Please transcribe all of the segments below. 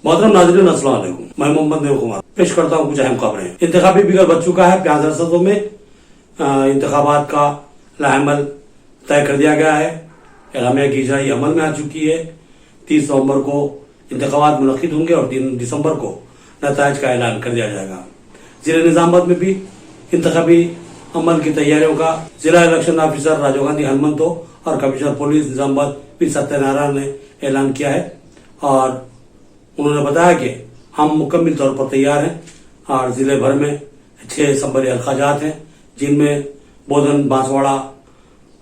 मोहतरम नाज़रीन, अस्सलाम वालेकुम। मैं मोहम्मद नूर कुमार पेश करता हूँ कुछ अहम खबरें। इंतखाबी बिगड़ बच चुका है। 5 रियासतों में इंतखाबात का लाएमल तय कर दिया गया है। एलामिया की इजराई अमल में आ चुकी है। 30 नवंबर को इंतखाबात मुनक्किद होंगे और 3 दिसंबर को नताइज का ऐलान कर दिया जाएगा। जिले निजामाबाद में भी इंतखाबी अमल की तैयारियों का जिला इलेक्शन ऑफिसर राजीव गांधी हनुमंतो और commissioner police Nizamabad P Satyanarayan ने ऐलान किया है और उन्होंने बताया कि हम मुकम्मल तौर पर तैयार हैं और जिले भर में 6 असम्बली हल्का हैं, जिनमें बोधन, बांसवाड़ा,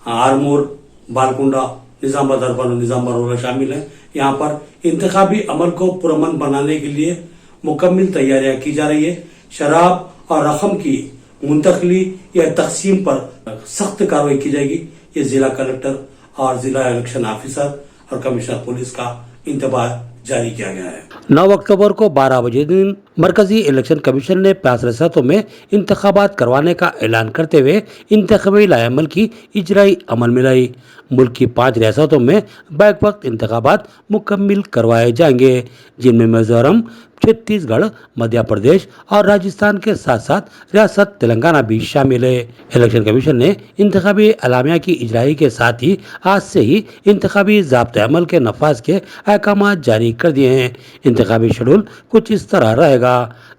आरमूर, बालकुंडा, निजामाबाद अर्बन और निजामाबाद रूरल शामिल हैं। यहाँ पर इंतखाबी अमल को पुरअमन बनाने के लिए मुकम्मल तैयारियां की जा रही है। शराब और रकम की मुंतकली या तकसीम पर सख्त कार्रवाई की जाएगी। ये जिला कलेक्टर और जिला इलेक्शन ऑफिसर और कमिश्नर पुलिस का इंतबाह जारी किया गया है। 9 अक्टूबर को 12 बजे दिन मरकजी इलेक्शन कमीशन ने 5 रियासतों में इंतखाबात करवाने का ऐलान करते हुए इंतखाबी लाएमल की इजराई अमल में लाई। मुल्क की 5 रियासतों में बैक वक्त इंतखाबात मुकम्मल करवाए जाएंगे, जिनमें मिजोरम, छत्तीसगढ़, मध्य प्रदेश और राजस्थान के साथ साथ रियासत तेलंगाना भी शामिल है। इलेक्शन कमीशन ने इंतखाबी अलामिया की इजराई के साथ ही आज से ही इंतखाबी ज़ाब्ते अमल के नफाज के अहकाम जारी कर दिए हैं। इंतखाबी शेड्यूल कुछ इस तरह रहेगा।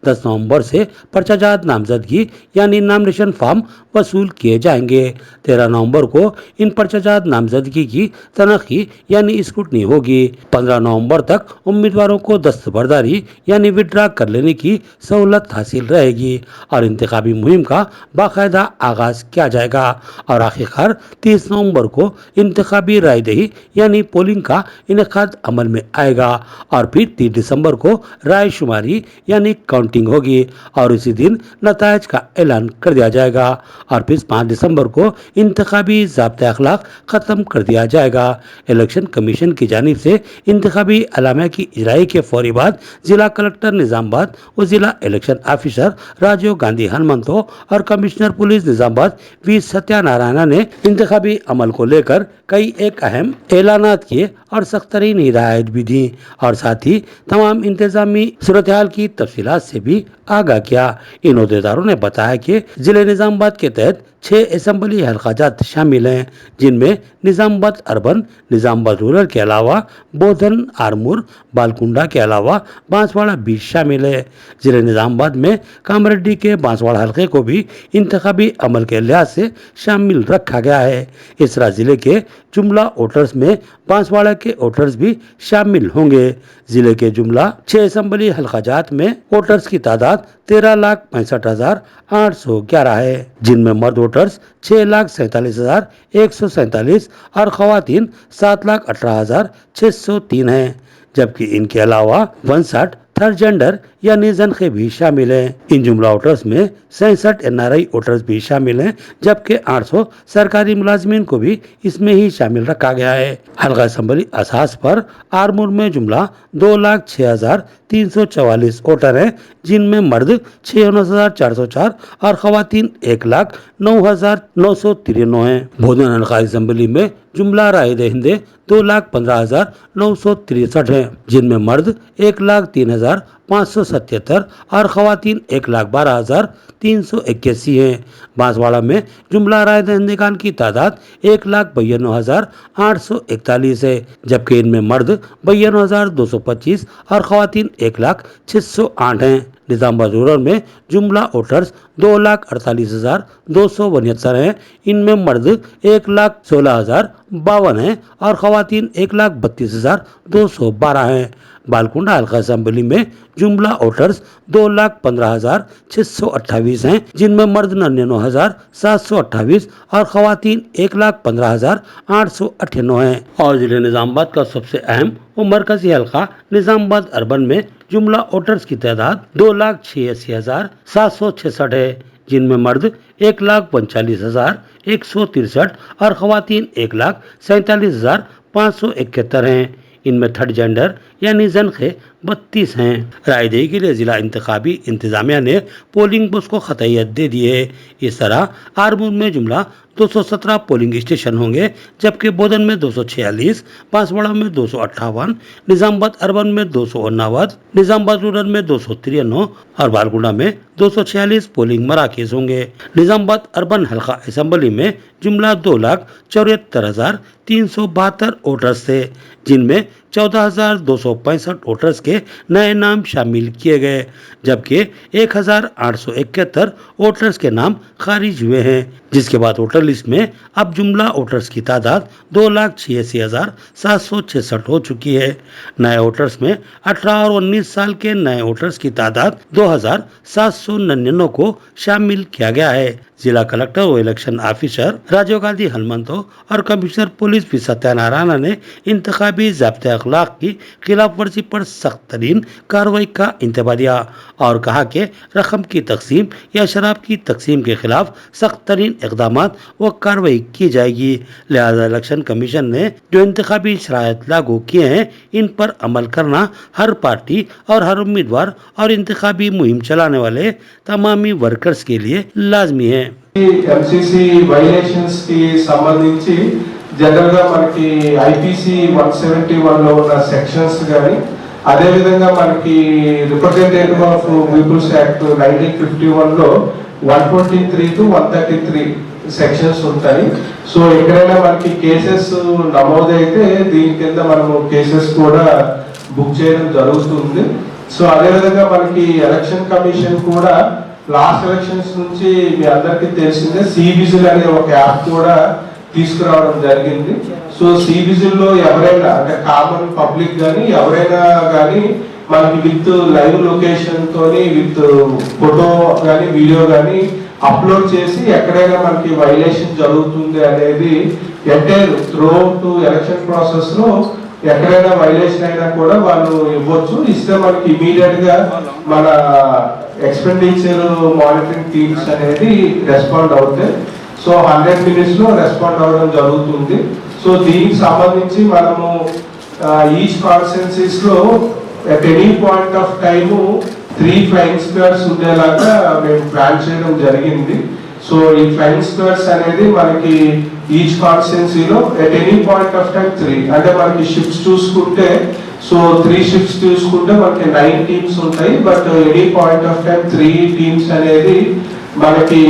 10 नवंबर से पर्चाजात नामजदगी यानी नॉमिनेशन फॉर्म वसूल किए जाएंगे। 13 नवंबर को इन पर्चाजात नामजदगी की तनखी यानी स्क्रूटनी होगी। 15 नवंबर तक उम्मीदवारों को दस्तबरदारी यानी विड्रा कर लेने की सहूलत हासिल रहेगी और इंतखाबी मुहिम का बाकायदा आगाज किया जाएगा और आखिरकार 30 नवंबर को इंतखाबी रायदही यानी पोलिंग का इनेकाद अमल में आएगा और फिर 30 दिसंबर को राय शुमारी यानी काउंटिंग होगी और इसी दिन नताइज का ऐलान कर दिया जाएगा और फिर 5 दिसंबर को इंतखाबी ज़ाब्ते अखलाक खत्म कर दिया जाएगा। इलेक्शन कमीशन की जानिब से इंतखाबी अलामिया की इजराई के फौरी बाद जिला कलेक्टर निजामाबाद और जिला इलेक्शन ऑफिसर राजीव गांधी हनुमंतो और commissioner police Nizamabad V Satyanarayana ने इंतखाबी अमल को लेकर कई एक अहम ऐलानात किए और सख्तरीन हिदायत भी दी और साथ ही तमाम इंतजामी सूरत-ए-हाल की तफसीलात से भी आगाह किया। इन अहदेदारों ने बताया कि जिले निजामाबाद के तहत 6 असम्बली हल्काजात शामिल हैं, जिनमें निजामाबाद अर्बन, निजामाबाद रूरल के अलावा बोधन, आरमूर, बालकुंडा के अलावा बांसवाड़ा भी शामिल है। जिले निजामाबाद में कामरेड्डी के बांसवाड़ा हल्के को भी इंतखाबी अमल के लिहाज से शामिल रखा गया है। इस तरह जिले के जुमला वोटर्स में बांसवाड़ा के वोटर्स भी शामिल होंगे। जिले के जुमला 6 असम्बली हल्काजात में वोटर्स की तादाद 13,65,811 है, जिनमें मर्द वोटर्स 6,47,147 और खवातीन 7,18,603 हैं, जबकि इनके अलावा 59 थर्ड जेंडर यानी जनखे भी शामिल हैं। इन जुमला वोटर्स में 67 NRI वोटर्स भी शामिल हैं, जबकि 800 सरकारी मुलाजमीन को भी इसमें ही शामिल रखा गया है। हल्का असम्बली असास पर आरमूर में जुमला 2,06,344 वोटर हैं, जिनमें मर्द 56,404 और खवातीन 1,09,993 हैं। बोधन हल्का असम्बली में जुमला राय दहिंदे 2,15,963 हैं, जिनमें मर्द 1,03,577 और खवातीन 1,12,381 हैं। बांसवाड़ा में जुमला राय दहिंदगान की तादाद 1,92,841 है, जबकि इनमें मर्द 52,225 और खवातीन 1,06,8 हैं। निजामाबाद रूरल में जुमला वोटर्स 2,48,269 हैं। इनमें मर्द 1,16,052 हैं और खवातीन 1,32,212 हैं। बालकुंडा हल्का असम्बली में जुमला वोटर्स 2,15,628 हैं, जिनमें मर्द 99,728 और खवातीन 1,15,898 हैं। और जिले निजामाबाद का सबसे अहम और मरकजी हल्का निजामाबाद अर्बन में जुमला वोटर्स की तादाद 2,86,766 है, जिनमें मर्द 1,39,163 और खवातीन 1,47,571 हैं। इनमें थर्ड जेंडर यानी जनखे 32 हैं। रायदही के लिए जिला इंतखाबी इंतजामिया ने पोलिंग बूथ को खतैयत दे दी है। इस तरह आरमूर में जुमला 217 पोलिंग स्टेशन होंगे, जबकि बोधन में 246, बांसवाड़ा में 258, निजामाबाद अर्बन में 259, निजामाबाद रूरल में 293 और बालगुड़ा में 246 पोलिंग मराकज होंगे। निजामाबाद अर्बन हल्का असेंबली में जुमला 2,74,372 वोटर्स थे, जिनमें 14,265 वोटर्स के नए नाम शामिल किए गए, जबकि 1,871 वोटर्स के नाम खारिज हुए हैं, जिसके बाद वोटर लिस्ट में अब जुमला वोटर्स की तादाद 2,86,766 हो चुकी है। नए वोटर्स में 18 और 19 साल के नए वोटर्स की तादाद 2,799 को शामिल किया गया है। जिला कलेक्टर और इलेक्शन ऑफिसर राजीव गांधी हनुमंतो और कमिश्नर पुलिस पी सत्यनारायण ने इंतखाबी ज़ाब्ते अखलाक की खिलाफ वर्जी पर सख्त तरीन कार्रवाई का इंतबाह दिया और कहा कि रकम की तकसीम या शराब की तकसीम के खिलाफ सख्त तरीन इकदाम व कार्रवाई की जाएगी। लिहाजा इलेक्शन कमीशन ने जो इंतखाबी शरायत लागू किए हैं, इन पर अमल करना हर पार्टी और हर उम्मीदवार और इंतखाबी मुहिम चलाने वाले तमामी वर्कर्स के लिए लाजमी है। ఎంసీసీ వైలేషన్స్ కి సంబంధించి జనరల్ గా మనకి ఐపీసీ 171 లో ఉన్న సెక్షన్స్ గాని అదే విధంగా మనకి రిప్రజెంటేటివ్ ఆఫ్ పీపుల్స్ యాక్ట్ 1951 లో 123 టు 133 సెక్షన్స్ ఉంటాయి. సో ఎక్కడైనా మనకి కేసెస్ నమోదైతే దీని కింద మనము కేసెస్ కూడా బుక్ చేయడం జరుగుతుంది. సో అదే విధంగా మనకి ఎలక్షన్ కమిషన్ కూడా లాస్ట్ ఎలక్షన్స్ నుంచి మీ అందరికీ తెలిసిందే సివిజిల్ అనే ఒక యాప్ కూడా తీసుకురావడం జరిగింది. సో సివిజిల్ లో ఎవరైనా అంటే కామన్ పబ్లిక్ గానీ ఎవరైనా గానీ మనకి విత్ లైవ్ లొకేషన్ తోని విత్ ఫోటో గానీ వీడియో గానీ అప్లోడ్ చేసి ఎక్కడైనా మనకి వైలేషన్ జరుగుతుంది అనేది entire through out election process లో ఎక్కడైనా వైలేషన్ అయినా కూడా వాళ్ళు ఇవ్వచ్చు. ఇస్తే మనకి ఇమీడియట్ గా మన ఎక్స్పెండిచర్ మానిటరింగ్ టీమ్స్ అనేది రెస్పాండ్ అవుతాయి. సో 100 minutes లో రెస్పాండ్ అవ్వడం జరుగుతుంది. సో దీనికి సంబంధించి మనము ఈచ్ కాన్స్టిట్యున్సీస్ లో at any point of time 3 flying squads ఉండేలాగా మేము ప్లాన్ చేయడం జరిగింది. సో ఈ ఫ్లయింగ్ స్క్వాడ్స్ అనేది మనకి ఈచ్ కాన్స్టిట్యున్సీలో at any point of time 3 అంటే మనకి షిఫ్ట్స్ చూసుకుంటే సో 3 షిఫ్ట్స్ చూసుకుంటే మనకి 9 టీమ్స్ ఉంటాయి. But any point of time 3 teams అనేది మనకి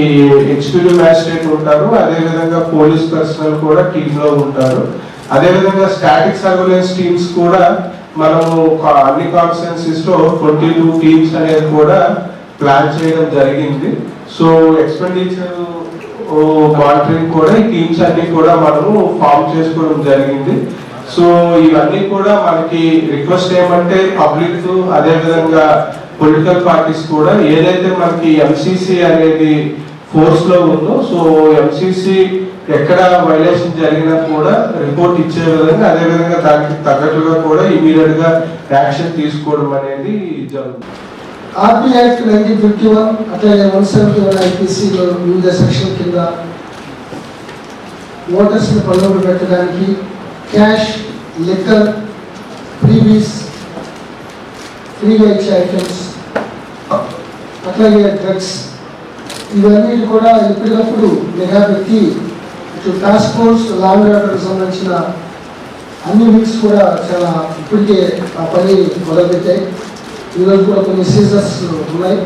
ఎగ్జిక్యూటివ్ మ్యాజిస్ట్రేట్ ఉంటారు, అదే విధంగా పోలీస్ పర్సనల్ కూడా టీమ్ లో ఉంటారు. అదే విధంగా స్టాటిక్ సర్వేలెన్స్ టీమ్స్ కూడా మనము అన్ని కాన్స్టిట్యున్సీస్ లో 22 టీమ్స్ అనేది కూడా ప్లాన్ చేయడం జరిగింది. సో ఎక్స్పెండిచర్ మానిటరింగ్ కూడా ఈ టీమ్స్ అన్ని కూడా మనము ఫామ్ చేసుకోవడం జరిగింది. సో ఇవన్నీ కూడా మనకి రిక్వెస్ట్ ఏమంటే పబ్లిక్ అదే విధంగా పొలిటికల్ పార్టీస్ కూడా ఏదైతే మనకి ఎంసీసీ అనేది ఫోర్స్ లో ఉందో సో ఎంసీసీ ఎక్కడ వైలేషన్ జరిగినా కూడా రిపోర్ట్ ఇచ్చే విధంగా అదే విధంగా దానికి తగ్గట్టుగా కూడా ఇమీడియట్ గా యాక్షన్ తీసుకోవడం అనేది జరుగుతుంది. ఆర్పీ యాక్ట్ 1951 అట్లాగే 171 ఐపీసీలో వివిధ సెక్షన్ కింద ఓటర్స్ ని పనులు పెట్టడానికి క్యాష్, లిక్కర్, ఫ్రీబీస్, ఫ్రీగా ఇచ్చే ఐటమ్స్ అట్లాగే డ్రగ్స్ ఇవన్నీ కూడా ఎప్పటికప్పుడు నిఘా పెట్టి ఇటు టాస్క్ ఫోర్స్ లాంగ్ ఆర్డర్కి సంబంధించిన అన్ని వింగ్స్ కూడా చాలా ఇప్పటికే ఆ పని మొదలుపెట్టాయి. ఈరోజు కూడా కొన్ని సీజర్స్ ఉన్నాయి.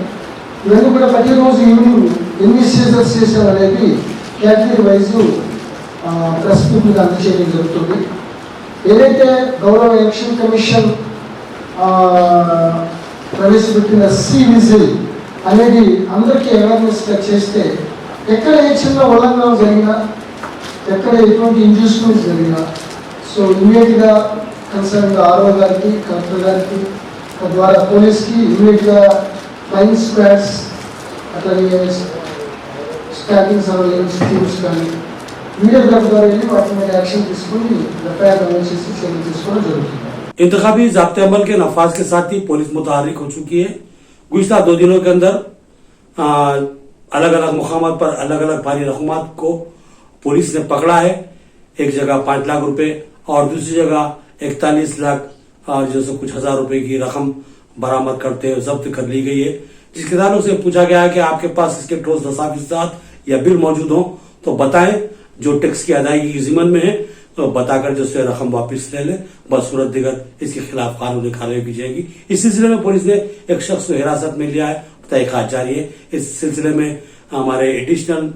ఇవన్నీ కూడా ప్రతిరోజు ఈవినింగ్ ఎన్ని సీజర్స్ చేసామనేది కేటగిరీ వైజ్ ప్రెస్ పీపుల్కి అందజేయడం జరుగుతుంది. ఏదైతే గౌరవ ఎలక్షన్ కమిషన్ ప్రవేశపెట్టిన సివిజిల్ అనేది అందరికీ అవేర్నెస్గా చేస్తే ఎక్కడ ఏ చిన్న ఉల్లంఘన జరిగినా ఎక్కడ ఎటువంటి ఇంజస్టిస్ జరిగినా సో ఇమీడియట్గా కన్సర్న్ ఆర్ఓ గారికి, కలెక్టర్ గారికి తద్వారా పోలీస్కి ఇమీడియట్గా ఫ్లయింగ్ స్క్వాడ్స్ అట్లాగే స్టాటింగ్ సర్వేలెన్స్ టీమ్స్ కానీ ఇమీడియట్గా ద్వారా వెళ్ళి వాటి మీద యాక్షన్ తీసుకుని ఎఫ్ఐఆర్ నమోదు చేసి చర్యలు తీసుకోవడం జరుగుతుంది. इंतखाबी ज़ाब्ते अमल के नफाज के साथ ही पुलिस मुतहर्रिक हो चुकी है। गुज़िश्ता 2 दिनों के अंदर अलग अलग मुकामात पर अलग अलग भारी रकमात को पुलिस ने पकड़ा है। एक जगह 5 लाख रुपए और दूसरी जगह 41 लाख और जैसे कुछ हजार रुपए की रकम बरामद करते जब्त कर ली गई है, जिसके ताल्लुक से पूछा गया है कि आपके पास इसके ठोस दस्तावेजात या बिल मौजूद हो तो बताएं, जो टैक्स की अदायगी की जिम्मन में है तो बताकर जो से रकम वापस ले ले, बसूरत दिगर इसके खिलाफ कानूनी कार्रवाई की जाएगी। इस सिलसिले में पुलिस ने एक शख्स को हिरासत में लिया है, तहकीकात जारी है। इस सिलसिले में हमारे additional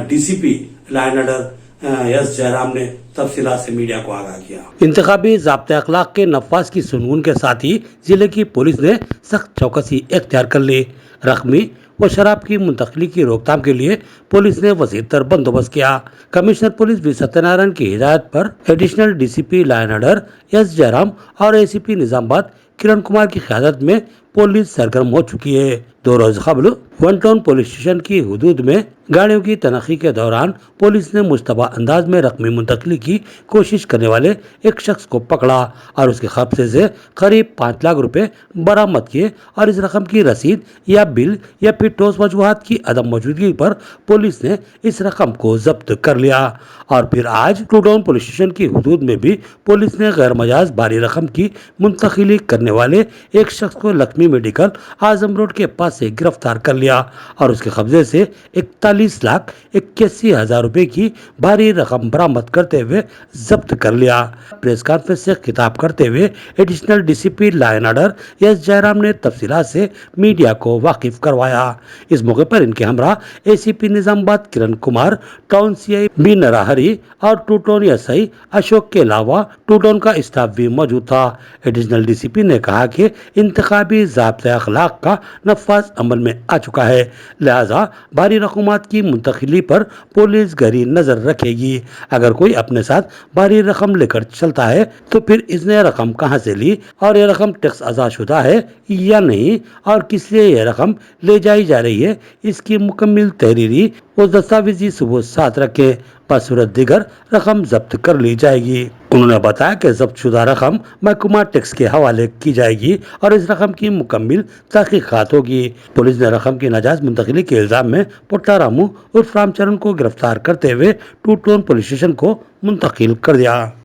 DCP line order S Jairam ने तफसीलात से मीडिया को आगाह किया। इंतखाबी ज़ाब्ते अखलाक के नफाज की सुनून के साथ ही जिले की पुलिस ने सख्त चौकसी इख्तियार कर ली। रकमी व शराब की मुंतकली की रोकथाम के लिए पुलिस ने वसीतर बंदोबस्त किया। कमिश्नर पुलिस वी सत्यनारायण की हिदायत पर additional DCP line order S Jairam और एसीपी निजामाबाद किरण कुमार की क़यादत में पुलिस सरगर्म हो चुकी है। 2 रोज कबल वन टाउन पुलिस स्टेशन की हुदूद में गाड़ियों की तनखी के दौरान पुलिस ने मुश्तबा अंदाज में रकमी मुंतकली की कोशिश करने वाले एक शख्स को पकड़ा और उसके कब्जे से करीब 5 लाख रुपए बरामद किए और इस रकम की रसीद या बिल या फिर ठोस वजूहात की अदम मौजूदगी पर पुलिस ने इस रकम को जब्त कर लिया। और फिर आज टू टाउन पुलिस स्टेशन की हुदूद में भी पुलिस ने गैर मजाज भारी रकम की मुंतकली करने वाले एक शख्स को लक्ष्मी मेडिकल आजम रोड के पास से गिरफ्तार कर लिया और उसके कब्जे से 41,81,000 रुपए की भारी रकम बरामद करते हुए जब्त कर लिया। प्रेस कॉन्फ्रेंस से खिताब करते हुए additional DCP line order S Jairam ने तफसीलात से मीडिया को वाकिफ करवाया। इस मौके पर इनके हमरा ACP Nizamabad Kiran Kumar, town CI B नराहरी और टू टाउन एसआई अशोक के अलावा टू टाउन का स्टाफ भी मौजूद था। एडिशनल डीसीपी ने कहा कि इंतखाबी ज़ाब्ते अखलाक का नफाज अमल में आ चुका है, लिहाजा भारी रकूमात की मुंतकली पर पुलिस गहरी नजर रखेगी। अगर कोई अपने साथ भारी रकम लेकर चलता है तो फिर इसने रकम कहां से ली और ये रकम टैक्स अदा शुदा है या नहीं और किस लिए ये रकम ले जाई जा रही है, इसकी मुकम्मल तहरीरी और दस्तावेजी सबूत साथ रखे, बसूरत दिगर रकम जब्त कर ली जाएगी। उन्होंने बताया कि जब्त शुदा रकम महकमा टैक्स के हवाले की जाएगी और इस रकम की मुकम्मल तहकीकात होगी। पुलिस ने रकम की नाजायज मुंतकली के इल्जाम में पुट्टा रामू उर्फ रामचरण को गिरफ्तार करते हुए टू टाउन पुलिस स्टेशन को मुंतकिल कर दिया।